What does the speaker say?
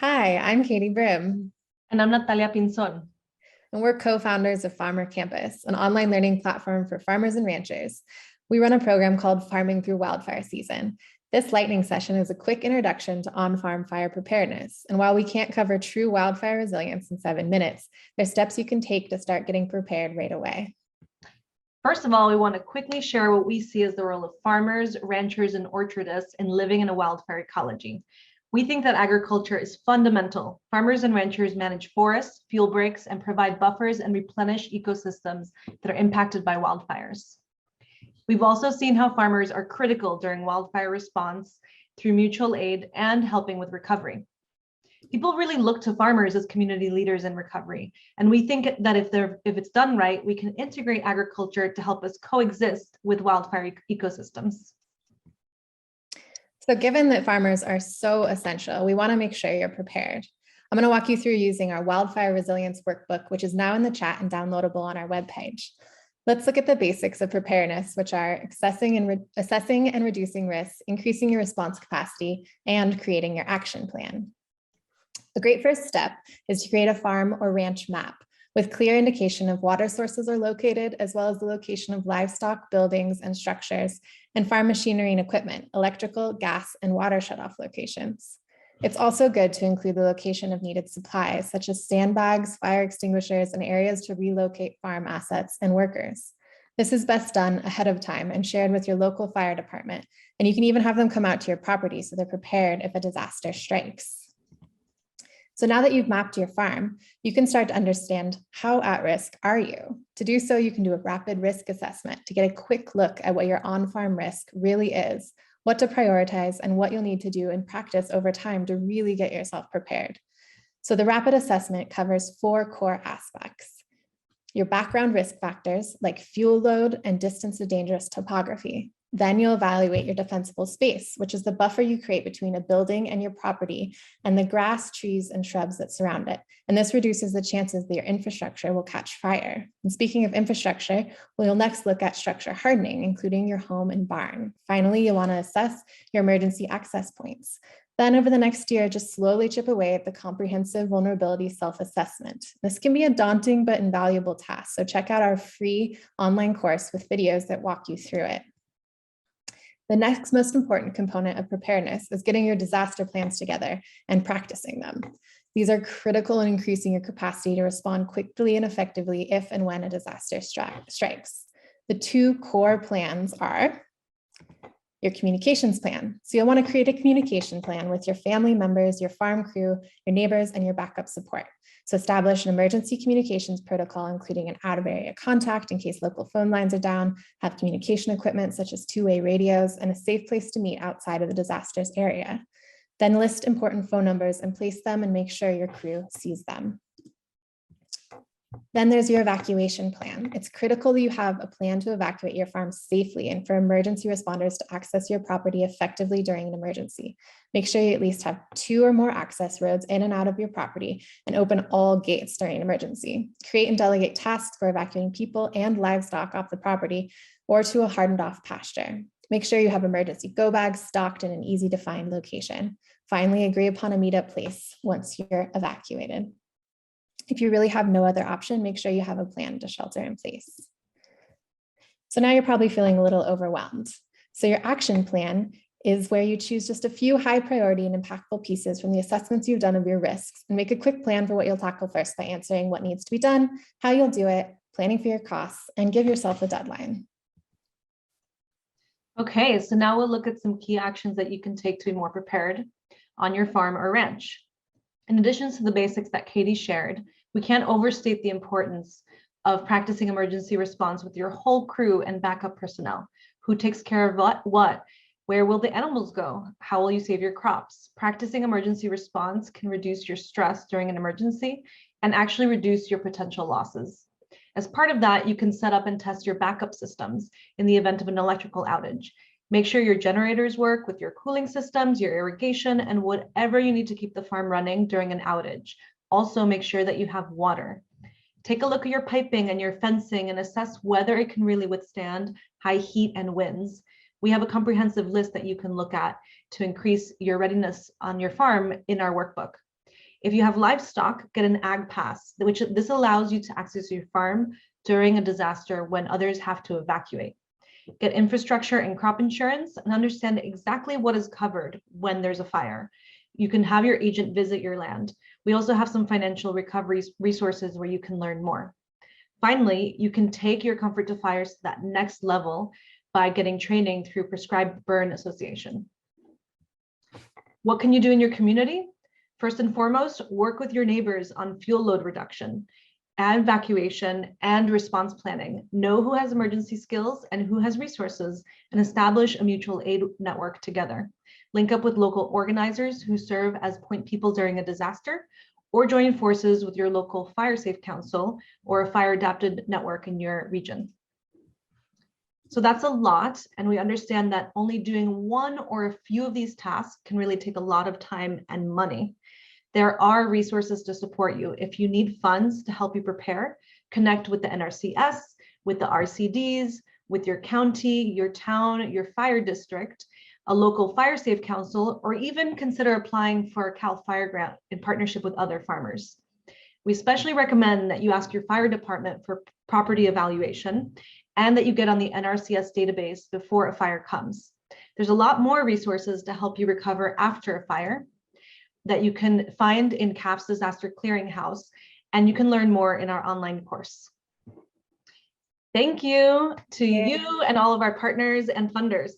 Hi, I'm Katie Brim, And I'm Natalia Pinzon. and we're co-founders of Farmer Campus, an online learning platform for farmers and ranchers. We run a program called Farming Through Wildfire Season. This lightning session is a quick introduction to on-farm fire preparedness. And while we can't cover true wildfire resilience in 7 minutes, there's steps you can take to start getting prepared right away. First of all, we want to quickly share what we see as the role of farmers, ranchers, and orchardists in living in a wildfire ecology. We think that agriculture is fundamental. Farmers and ranchers manage forests, fuel breaks, and provide buffers and replenish ecosystems that are impacted by wildfires. We've also seen how farmers are critical during wildfire response through mutual aid and helping with recovery. People really look to farmers as community leaders in recovery. And we think that if it's done right, we can integrate agriculture to help us coexist with wildfire ecosystems. So given that farmers are so essential, we want to make sure you're prepared. I'm going to walk you through using our Wildfire Resilience Workbook, which is now in the chat and downloadable on our webpage. Let's look at the basics of preparedness, which are assessing and reducing risks, increasing your response capacity, and creating your action plan. A great first step is to create a farm or ranch map with clear indication of water sources are located, as well as the location of livestock, buildings, and structures, and farm machinery and equipment, electrical, gas, and water shutoff locations. It's also good to include the location of needed supplies, such as sandbags, fire extinguishers, and areas to relocate farm assets and workers. This is best done ahead of time and shared with your local fire department, and you can even have them come out to your property so they're prepared if a disaster strikes. So now that you've mapped your farm, you can start to understand how at risk are you. To do so, you can do a rapid risk assessment to get a quick look at what your on-farm risk really is, what to prioritize, and what you'll need to do in practice over time to really get yourself prepared. So the rapid assessment covers 4 core aspects: your background risk factors like fuel load and distance to dangerous topography. Then you'll evaluate your defensible space, which is the buffer you create between a building and your property and the grass, trees, and shrubs that surround it. And this reduces the chances that your infrastructure will catch fire. And speaking of infrastructure, we'll next look at structure hardening, including your home and barn. Finally, you'll want to assess your emergency access points. Then over the next year, just slowly chip away at the comprehensive vulnerability self-assessment. This can be a daunting but invaluable task, so check out our free online course with videos that walk you through it. The next most important component of preparedness is getting your disaster plans together and practicing them. These are critical in increasing your capacity to respond quickly and effectively if and when a disaster strikes. The 2 core plans are your communications plan. So you'll want to create a communication plan with your family members, your farm crew, your neighbors, and your backup support. So establish an emergency communications protocol, including an out-of-area contact in case local phone lines are down, have communication equipment such as 2-way radios, and a safe place to meet outside of the disaster's area. Then list important phone numbers and place them and make sure your crew sees them. Then there's your evacuation plan. It's critical that you have a plan to evacuate your farm safely and for emergency responders to access your property effectively during an emergency. Make sure you at least have 2 or more access roads in and out of your property and open all gates during an emergency. Create and delegate tasks for evacuating people and livestock off the property or to a hardened off pasture. Make sure you have emergency go bags stocked in an easy to find location. Finally, agree upon a meetup place once you're evacuated. If you really have no other option, make sure you have a plan to shelter in place. So now you're probably feeling a little overwhelmed. So your action plan is where you choose just a few high priority and impactful pieces from the assessments you've done of your risks and make a quick plan for what you'll tackle first by answering what needs to be done, how you'll do it, planning for your costs, and give yourself a deadline. Okay, so now we'll look at some key actions that you can take to be more prepared on your farm or ranch. In addition to the basics that Katie shared, we can't overstate the importance of practicing emergency response with your whole crew and backup personnel. Who takes care of what? Where will the animals go? How will you save your crops? Practicing emergency response can reduce your stress during an emergency and actually reduce your potential losses. As part of that, you can set up and test your backup systems in the event of an electrical outage. Make sure your generators work with your cooling systems, your irrigation, and whatever you need to keep the farm running during an outage. Also, make sure that you have water. Take a look at your piping and your fencing and assess whether it can really withstand high heat and winds. We have a comprehensive list that you can look at to increase your readiness on your farm in our workbook. If you have livestock, get an ag pass, which this allows you to access your farm during a disaster when others have to evacuate. Get infrastructure and crop insurance and understand exactly what is covered when there's a fire. You can have your agent visit your land. We also have some financial recovery resources where you can learn more. Finally, you can take your comfort to fires to that next level by getting training through Prescribed Burn Association. What can you do in your community? First and foremost, work with your neighbors on fuel load reduction, evacuation, and response planning. Know who has emergency skills and who has resources, and establish a mutual aid network together. Link up with local organizers who serve as point people during a disaster, or join forces with your local fire safe council or a fire adapted network in your region. So that's a lot, and we understand that only doing one or a few of these tasks can really take a lot of time and money. There are resources to support you. If you need funds to help you prepare, connect with the NRCS, with the RCDs, with your county, your town, your fire district, a local fire safe council, or even consider applying for a CAL FIRE grant in partnership with other farmers. We especially recommend that you ask your fire department for property evaluation and that you get on the NRCS database before a fire comes. There's a lot more resources to help you recover after a fire that you can find in CAF's Disaster Clearinghouse, and you can learn more in our online course. Thank you to you and all of our partners and funders.